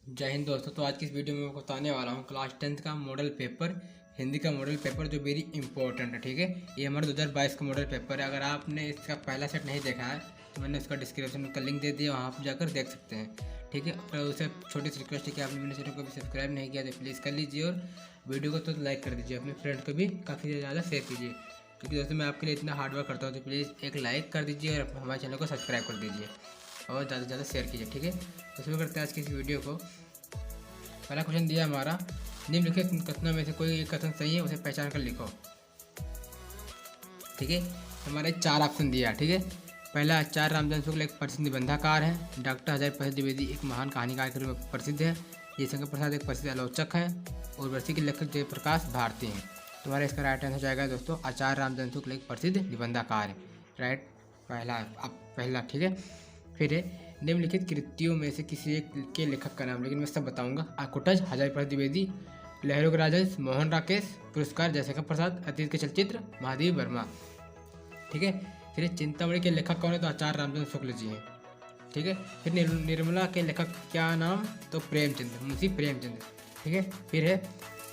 जय हिंद दोस्तों। तो आज की इस वीडियो में मैं बताने वाला हूँ क्लास 10th का मॉडल पेपर, हिंदी का मॉडल पेपर जो वेरी इंपॉर्टेंट है। ठीक है, ये हमारा 2022 का मॉडल पेपर है। अगर आपने इसका पहला सेट नहीं देखा है तो मैंने उसका डिस्क्रिप्शन में लिंक दे दिया, वहाँ आप जाकर देख सकते हैं। ठीक है, और उसे छोटी सी रिक्वेस्ट है कि आपने मेरे चैनल को भी सब्सक्राइब नहीं किया तो प्लीज़ कर लीजिए और वीडियो को तो लाइक कर दीजिए, अपने फ्रेंड को भी काफ़ी ज़्यादा शेयर कीजिए, क्योंकि दोस्तों मैं आपके लिए इतना हार्ड वर्क करता हूँ। तो प्लीज़ एक लाइक कर दीजिए और हमारे चैनल को सब्सक्राइब कर दीजिए और ज़्यादा से ज़्यादा शेयर कीजिए। ठीक है, तो शुरू करते हैं आज की इस वीडियो को। पहला क्वेश्चन दिया हमारा, निम्नलिखित कथनों में से कोई एक कथन सही है, उसे पहचान कर लिखो। ठीक है, हमारे 4 ऑप्शन दिया। ठीक है, पहला आचार्य रामचंद्र शुक्ल एक प्रसिद्ध निबंधकार है। डॉक्टर हजारी प्रसाद द्विवेदी एक महान कहानीकार के रूप में प्रसिद्ध है। जयशंकर प्रसाद एक प्रसिद्ध आलोचक हैं। उर्वशी के लेखक जयप्रकाश भारती हैं। तुम्हारा इसका राइट आंसर जाएगा दोस्तों आचार्य रामचंद्र शुक्ल एक प्रसिद्ध निबंधकार है। राइट, पहला। ठीक है, फिर है निम्नलिखित कृतियों में से किसी एक के लेखक का नाम, लेकिन मैं सब बताऊंगा। आकुटज हजारी प्रसाद द्विवेदी, लहरों के राजहंस मोहन राकेश, पुरस्कार जयशंकर प्रसाद, अतीत के चलचित्र महादेव वर्मा। ठीक है, फिर चिंतामणि के लेखक कौन है तो आचार्य रामचंद्र शुक्ल जी हैं। ठीक है, फिर निर्मला के लेखक क्या नाम तो प्रेमचंद, मुंशी प्रेमचंद। ठीक है, फिर है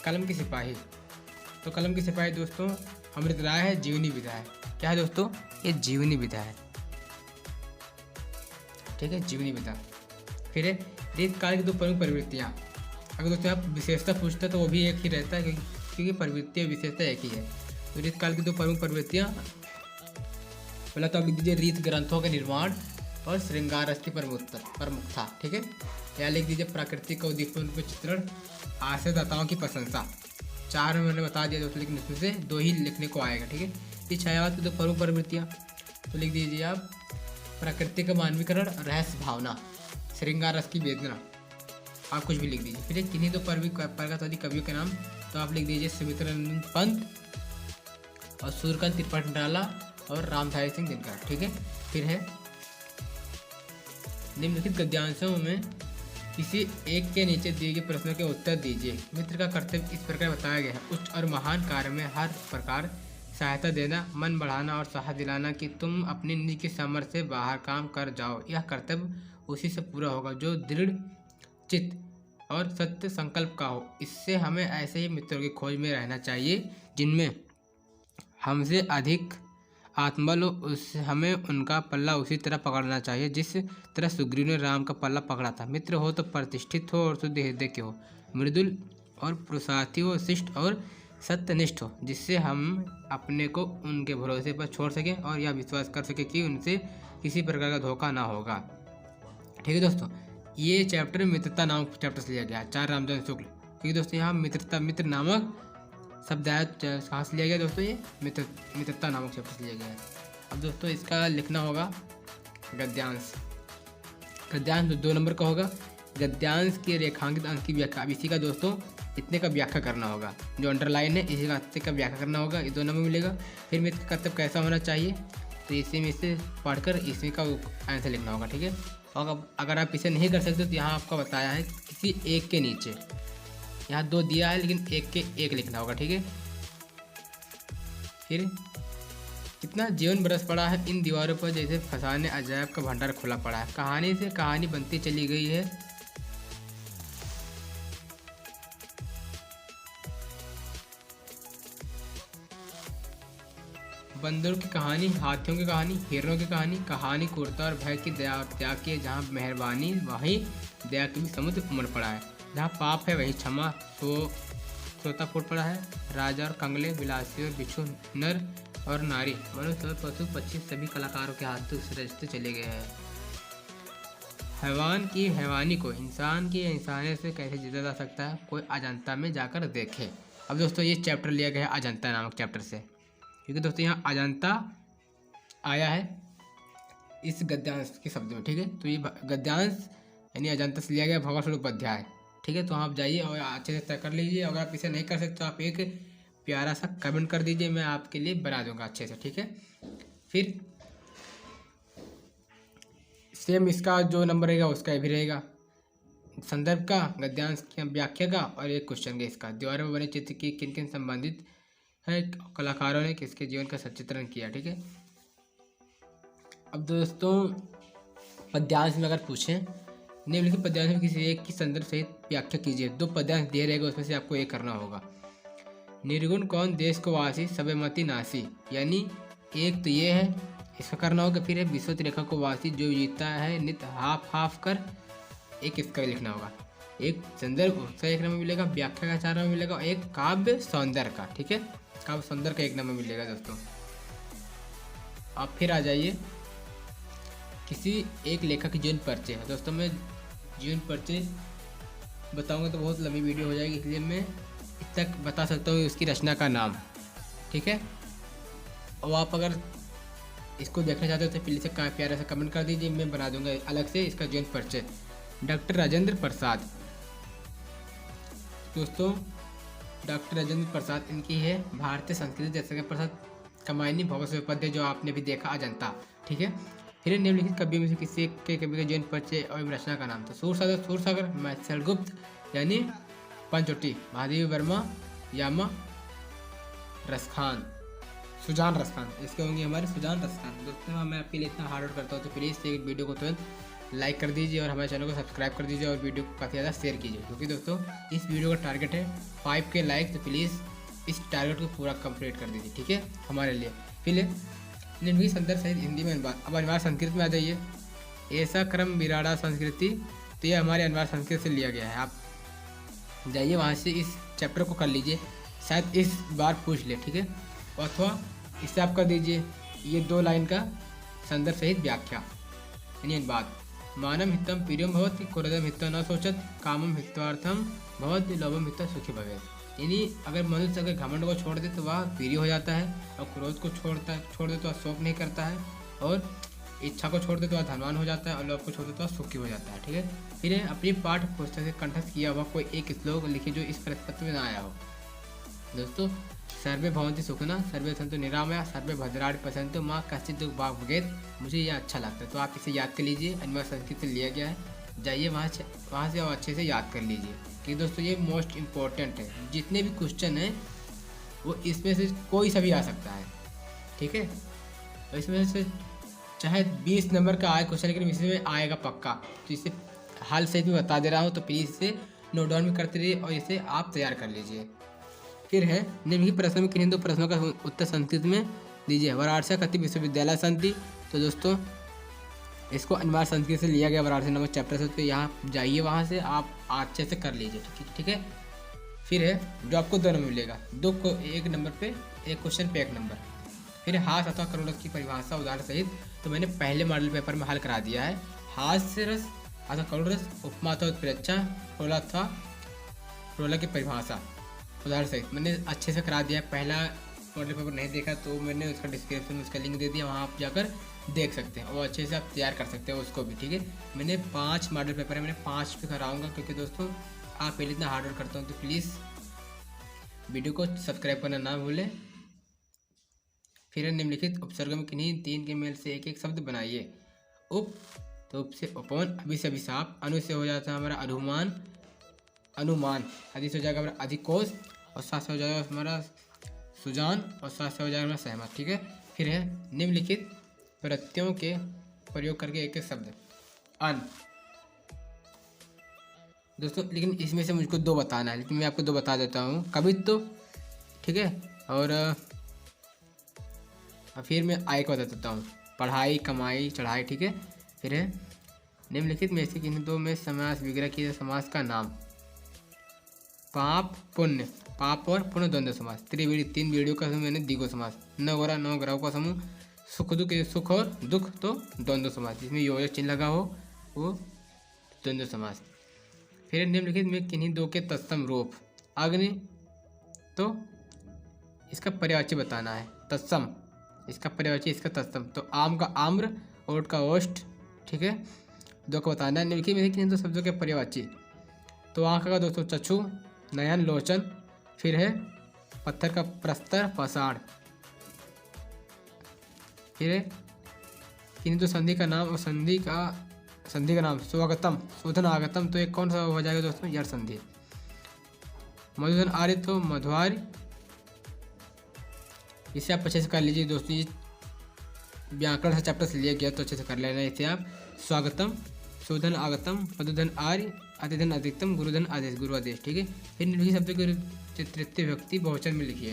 कलम की सिपाही, तो कलम की सिपाही दोस्तों अमृत राय है। जीवनी विधा है, क्या है दोस्तों ये जीवनी विधा है। ठीक है, जीवनी विधा। फिर है रीत काल की 2 प्रमुख प्रवृत्तियाँ। अगर दोस्तों आप विशेषता पूछते हैं तो वो भी एक ही रहता है, क्योंकि प्रवृत्ति और विशेषता एक ही है। तो रीत काल की 2 प्रमुख प्रवृत्तियाँ, पहला तो आप लिख दीजिए रीत ग्रंथों के निर्माण और श्रृंगार रस की प्रमुखता। ठीक है, या लिख दीजिए प्राकृतिक और दीपक चित्रण, आश्रयदाताओं की प्रशंसा। 4 में मैंने बता दिया दोस्तों, लेकिन इसमें से 2 ही लिखने को आएगा। ठीक है, ये छायावाद की 2 प्रमुख प्रवृत्तियाँ, तो लिख दीजिए आप प्राकृतिक का मानवीकरण, रहस्य भावना, श्रृंगार रस की वेदना, आप कुछ भी लिख दीजिए। फिर किन्हीं 2 प्रगतवादी कवियों के नाम, तो आप लिख दीजिए सुमित्रानंद पंत और सूर्यकांत त्रिपाठी और रामधारी सिंह दिनकर। ठीक है, फिर है निम्नलिखित गद्यांशों में किसी एक के नीचे दिए गए प्रश्नों के उत्तर दीजिए। मित्र का कर्तव्य इस प्रकार बताया गया है, उच्च और महान कार्य में हर प्रकार सहायता देना, मन बढ़ाना और साहस दिलाना कि तुम अपनी निजी सामर्थ्य से बाहर काम कर जाओ। यह कर्तव्य उसी से पूरा होगा जो दृढ़ चित्त और सत्य संकल्प का हो। इससे हमें ऐसे ही मित्रों की खोज में रहना चाहिए जिनमें हमसे अधिक आत्मबल हो। उससे हमें उनका पल्ला उसी तरह पकड़ना चाहिए जिस तरह सुग्रीव ने राम का पल्ला पकड़ा था। मित्र हो तो प्रतिष्ठित हो और शुद्ध हृदय के हो, मृदुल और पुरुषार्थी हो, शिष्ट और सत्यनिष्ठ हो, जिससे हम अपने को उनके भरोसे पर छोड़ सकें और यह विश्वास कर सकें कि उनसे किसी प्रकार का धोखा ना होगा। ठीक है दोस्तों, ये चैप्टर मित्रता नामक चैप्टर से लिया गया, आचार्य रामचंद्र शुक्ल। क्योंकि दोस्तों यहाँ मित्र नामक शब्द आया, कहाँ से लिया गया दोस्तों, ये मित्रता नामक चैप्टर से लिया गया है। अब दोस्तों इसका लिखना होगा गद्यांश। गद्यांश 2 नंबर का होगा। गद्यांश के रेखांकित अंक की व्याख्या, अब इसी का दोस्तों इतने का व्याख्या करना होगा, जो अंडरलाइन है इसी का इतने का व्याख्या करना होगा, ये 2 नंबर मिलेगा। फिर मित्र का कर्तव्य कैसा होना चाहिए, तो इसी में से पढ़कर इसी का आंसर लिखना होगा। ठीक है, और अगर आप इसे नहीं कर सकते तो यहाँ आपका बताया है किसी एक के नीचे, यहाँ 2 दिया है लेकिन एक के एक लिखना होगा। ठीक है, फिर कितना जीवन बरस पड़ा है इन दीवारों पर, जैसे फसाने अजायब का भंडार खुला पड़ा है। कहानी से कहानी बनती चली गई है, बंदरों की कहानी, हाथियों की कहानी, हिरणों की कहानी, कहानी क्रूरता और भय की, दया और त्याग की। जहाँ मेहरबानी वहीं दया की भी समुद्र उमड़ पड़ा है। जहाँ पाप है वहीं क्षमा सोता फूट पड़ा है। राजा और कंगले, विलासी और बिच्छू, नर और नारी, मनुष्य और पशु पक्षी सभी कलाकारों के हाथों से रचते चले गए हैं। हैवान की हैवानी को इंसान की इंसानियत से कैसे जीता जा सकता है, कोई अजंता में जाकर देखे। अब दोस्तों ये चैप्टर लिया गया है अजंता नामक चैप्टर से, क्योंकि दोस्तों यहाँ अजंता आया है इस गद्यांश के शब्द में। ठीक है, तो ये गद्यांश यानी अजंता से लिया गया भगवान स्वरूप अध्याय। ठीक है, तो आप जाइए और अच्छे से तय कर लीजिए। अगर आप इसे नहीं कर सकते तो आप एक प्यारा सा कमेंट कर दीजिए, मैं आपके लिए बना दूंगा अच्छे से। ठीक है, फिर सेम इसका जो नंबर रहेगा उसका भी रहेगा, संदर्भ का, गद्यांश की व्याख्या का और एक क्वेश्चन का इसका। दीवारों में बने चित्र की किन किन संबंधित है कलाकारों ने किसके जीवन का सचित्रण किया। ठीक है, अब दोस्तों पद्यांश में अगर पूछें निम्नलिखित पद्यांश में किसी एक की संदर्भ सहित व्याख्या कीजिए। 2 पद्यांश दिए रहेगा, उसमें से आपको एक करना होगा। निर्गुण कौन देश को वासी, सबमति नासी, यानी एक तो ये है, इसका करना होगा। फिर है विश्वत रेखा को वासी, जो जीता है नित हाफ हाफ कर, एक इसका लिखना होगा। एक संदर्भ उसका 1 नंबर मिलेगा, व्याख्या का 4 नंबर मिलेगा, और एक काव्य सौंदर्य का, ठीक है, काव्य सौंदर्य का 1 नंबर मिलेगा दोस्तों। आप फिर आ जाइए किसी एक लेखक की जीवन परिचय है। दोस्तों मैं जीवन परिचय बताऊंगा तो बहुत लंबी वीडियो हो जाएगी, इसलिए मैं तक बता सकता हूँ उसकी रचना का नाम, ठीक है। और आप अगर इसको देखना चाहते हो तो प्लीज़ से प्यारा सा कमेंट कर दीजिए, मैं बना दूंगा अलग से इसका जीवन परिचय। डॉक्टर राजेंद्र प्रसाद, दोस्तों डॉक्टर राजेंद्र प्रसाद इनकी है भारतीय संस्कृति जैसे प्रसाद कमायनी भगवत पद्य, जो आपने भी देखा अजंता, ठीक है। फिर निम्नलिखित कवियों में से किसी के कवि का जीवन परिचय और रचना का नाम। तो सूरसागर मैथिलगुप्त, यानी पंचवटी, महादेवी वर्मा, यामा रसखान, सुजान रसखान, इसके होंगे हमारे सुजान रसखान। दोस्तों मैं आपके लिए इतना हार्ड वर्क करता हूँ, तो प्लीज़ एक वीडियो को तुरंत लाइक कर दीजिए और हमारे चैनल को सब्सक्राइब कर दीजिए और वीडियो को काफ़ी ज़्यादा शेयर कीजिए, क्योंकि दोस्तों इस वीडियो का टारगेट है 5 के लाइक, तो प्लीज़ इस टारगेट को पूरा कंप्लीट कर दीजिए, ठीक है, हमारे लिए। फिर निम्नलिखित संदर्भ सहित हिंदी में अनुवाद। अब अनिवार्य संस्कृत में आ जाइए। ऐसा क्रम विराड़ा संस्कृति, तो ये हमारे अनिवार्य संस्कृत से लिया गया है। आप जाइए वहाँ से इस चैप्टर को कर लीजिए, शायद इस बार पूछ ले, ठीक है, अथवा इससे आप कर दीजिए ये 2 लाइन का संदर्भ सहित व्याख्या, यानी अनुवाद। मानम हितम प्रियम भवति, क्रोधम हित्वा न शोचत, कामम हित्वार्थम भवति, लोभम हित्वा सुखी भवेत्। यानी अगर मनुष्य अगर घमंड को छोड़ दे तो वह प्रिय हो जाता है, और क्रोध को छोड़ दे तो वह शोक नहीं करता है, और इच्छा को छोड़ दे तो वह धनवान हो जाता है, और लोभ को छोड़ दे तो वह सुखी हो जाता है, ठीक है। फिर अपनी पाठ पुस्तक से कंठस्थ किया हुआ कोई एक श्लोक लिखिए जो इस प्रश्न में ना आया हो। दोस्तों सर्वे भवन्ति सुखिनः, सर्वे सन्तु निरामया, सर्वे भद्राणि पश्यन्तु मा कश्चित् दुःखं भाग् भवेत्। मुझे ये अच्छा लगता है, तो आप इसे याद कर लीजिए, अनिवार्य संस्कृत से लिया गया है। जाइए वहाँ से और अच्छे से याद कर लीजिए, कि दोस्तों ये मोस्ट इम्पोर्टेंट है। जितने भी क्वेश्चन हैं वो इसमें से कोई सा भी आ सकता है, ठीक है। और इसमें से चाहे 20 नंबर का आए क्वेश्चन, लेकिन इसमें आएगा पक्का। तो इसे हाल सहित में बता दे रहा हूँ, तो प्लीज़ इसे नोट डाउन भी करते रहिए और इसे आप तैयार कर लीजिए। फिर है निम्नलिखित प्रश्नों में किन्हीं 2 प्रश्नों का उत्तर संस्कृत में दीजिए। वाराणसी कति विश्वविद्यालय संति, तो दोस्तों इसको अनिवार्य संस्कृत से लिया गया वाराणसी नामक चैप्टर से, तो यहाँ जाइए वहाँ से आप अच्छे से कर लीजिए, ठीक है। फिर है जो आपको 2 नंबर मिलेगा, 2 को 1 नंबर पे, एक क्वेश्चन पे 1 नंबर। फिर हास अथवा करुण रस की परिभाषा उदाहरण सहित, तो मैंने पहले मॉडल पेपर में हल करा दिया है। हास्य रस अथवा करुण रस, उपमा अथवा उत्प्रेक्षा, प्रोला अथवा प्रोला की परिभाषा उदाहरण सहित मैंने अच्छे से करा दिया है। पहला मॉडल पेपर नहीं देखा तो मैंने उसका डिस्क्रिप्शन में उसका लिंक दे दिया, वहाँ आप जाकर देख सकते हैं और अच्छे से आप तैयार कर सकते हैं उसको भी, ठीक है। मैंने 5 मॉडल पेपर है, मैंने 5 पे कराऊंगा, क्योंकि दोस्तों आप पहले इतना हार्ड वर्क करता हूँ, तो प्लीज़ वीडियो को सब्सक्राइब करना ना भूलें। फिर निम्नलिखित उपसर्गों में किन्हीं 3 के मेल से एक एक शब्द बनाइए। उप, तो उप से उपवन, अभि से अभिशाप, अनु से हो जाता है हमारा अनुमान, अधि से हो जाएगा हमारा अधिकोष, और साथ से हो जाएगा हमारा सुजान, और साथ से हो जाएगा हमारा सहमत, ठीक है। फिर है निम्नलिखित प्रत्ययों के प्रयोग करके एक एक शब्द। अन, दोस्तों लेकिन इसमें से मुझको 2 बताना है, लेकिन मैं आपको 2 बता देता हूँ। कवित्व, ठीक है, और फिर मैं आय को बता देता हूँ, पढ़ाई, कमाई, चढ़ाई, ठीक है। फिर है निम्नलिखित में से किन्हीं 2 में समास विग्रह किए समास का नाम। पाप पुण्य, पाप और पुण्य द्वंद्व समास। त्रिवेणी, 3 वीडियो का समूह मैंने द्विगु समास। 9 ग्रहों का समूह, सुख दुख, सुख और दुख तो द्वंद्व समास, जिसमें योजक चिन्ह लगा हो वो द्वंद्व समास। फिर निम्नलिखित में किन्हीं 2 के तत्सम रूप। अग्नि, तो इसका पर्यायवाची बताना है। तत्सम, इसका पर्यायवाची, इसका तत्सम। तो आम का आम्र, ओट का ओष्ठ, ठीक है, 2 का बताना है। निम्नलिखित में किन्हीं 2 शब्दों के पर्यायवाची। तो आँख का दोस्तों चक्षु, नयन, लोचन। फिर है पत्थर का प्रस्तर, पाषाण। फिर है किन्हीं 2 संधि का नाम और संधि का नाम। स्वागतम, शोधन, आगतम, तो एक कौन सा हो जाएगा दोस्तों, यड़ संधि। मधुधन आर्य, तो मध्वार्य। इसे आप अच्छे से कर लीजिए दोस्तों, ये व्याकरण से चैप्टर से लिया गया, तो अच्छे से कर लेना इसे आप। स्वागतम, सुधन आगतम, मधुधन आर्य, अतिधन अधिकतम, गुरुधन आदेश, गुरु आदेश। ठीक है, फिर निम्नलिखित शब्द को तृतीय व्यक्ति बहुवचन में लिखिए।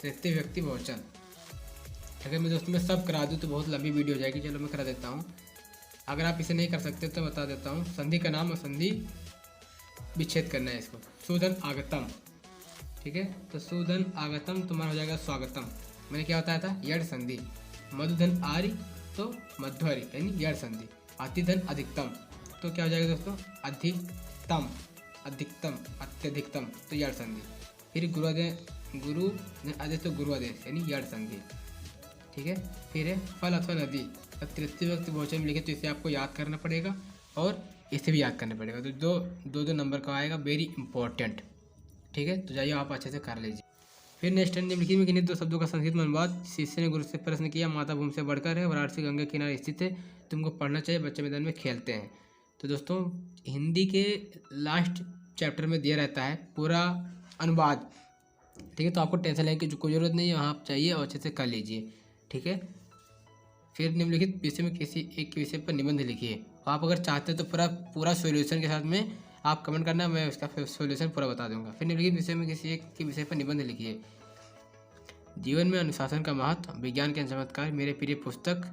तृतीय व्यक्ति बहुवचन। अगर मैं दोस्तों मैं सब करा दूँ तो बहुत लंबी वीडियो हो जाएगी, चलो मैं करा देता हूँ। अगर आप इसे नहीं कर सकते तो बता देता हूँ। संधि का नाम और संधि विच्छेद करना है इसको। सुधन आगतम, ठीक है, तो सुधन आगतम तुम्हारा हो जाएगा स्वागतम। मैंने क्या बताया था, यड़ संधि। मधुधन आर्य तो मध्वरी यानी यड़ संधि। अतिधन अधिकतम तो क्या हो जाएगा दोस्तों, अधिकतम, अधिकतम, अत्यधिकतम तो यड़ संधि। फिर गुरु आदेश तो गुरु आदेश यानी यड़ संधि। ठीक है, फिर है फल अथवा नदी, तृतीय व्यक्ति बहुवचन में लिखे तो इसे आपको याद करना पड़ेगा और इसे भी याद करना पड़ेगा। तो दो नंबर का आएगा, वेरी इंपॉर्टेंट। ठीक है, तो जाइए आप अच्छे से कर लीजिए। फिर नेक्स्ट निम्नलिखित में किन्हीं दो शब्दों का संस्कृत में अनुवाद। शिष्य ने गुरु से प्रश्न किया, माता भूमि से बढ़कर है, वाराणसी गंगा किनारे स्थित है, तुमको पढ़ना चाहिए, बच्चे मैदान में खेलते हैं। तो दोस्तों हिंदी के लास्ट चैप्टर में दिया रहता है पूरा अनुवाद। ठीक है, तो आपको टेंशन लेने की कोई ज़रूरत नहीं है, वहाँ आप चाहिए और अच्छे से कर लीजिए। ठीक है, फिर निम्नलिखित विषय में किसी एक विषय पर निबंध लिखिए। आप अगर चाहते हैं तो पूरा सॉल्यूशन के साथ में आप कमेंट करना, मैं उसका सॉल्यूशन पूरा बता दूंगा। फिर निम्नलिखित विषय में किसी एक के विषय पर निबंध लिखिए। जीवन में अनुशासन का महत्व, विज्ञान के चमत्कार, मेरे प्रिय पुस्तक,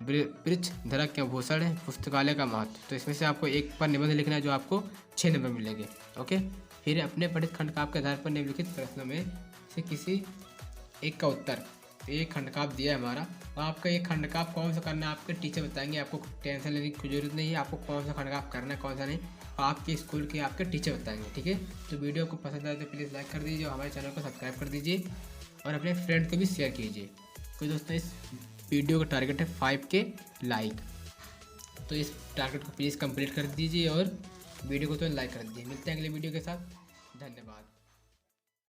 वृक्ष धरा क्यों भूषण है, पुस्तकालय का महत्व। तो इसमें से आपको एक पर निबंध लिखना है जो आपको 6 नंबर मिलेंगे। ओके, फिर अपने पठित खंडकाव्य के आधार पर निम्नलिखित प्रश्नों में से किसी एक का उत्तर। एक खंडकाव्य दिया है हमारा, और आपका ये खंडकाव्य कौन सा करना है आपके टीचर बताएंगे, आपको टेंशन लेने की जरूरत नहीं है। आपको कौन सा खंडकाव्य करना है कौन सा नहीं, आपके स्कूल के आपके टीचर बताएंगे। ठीक है, तो वीडियो को पसंद आए तो प्लीज़ लाइक कर दीजिए और हमारे चैनल को सब्सक्राइब कर दीजिए और अपने फ्रेंड को भी शेयर कीजिए। तो दोस्तों इस वीडियो का टारगेट है 5K लाइक, तो इस टारगेट को प्लीज़ कंप्लीट कर दीजिए और वीडियो को तो लाइक कर दीजिए। मिलते हैं अगले वीडियो के साथ, धन्यवाद।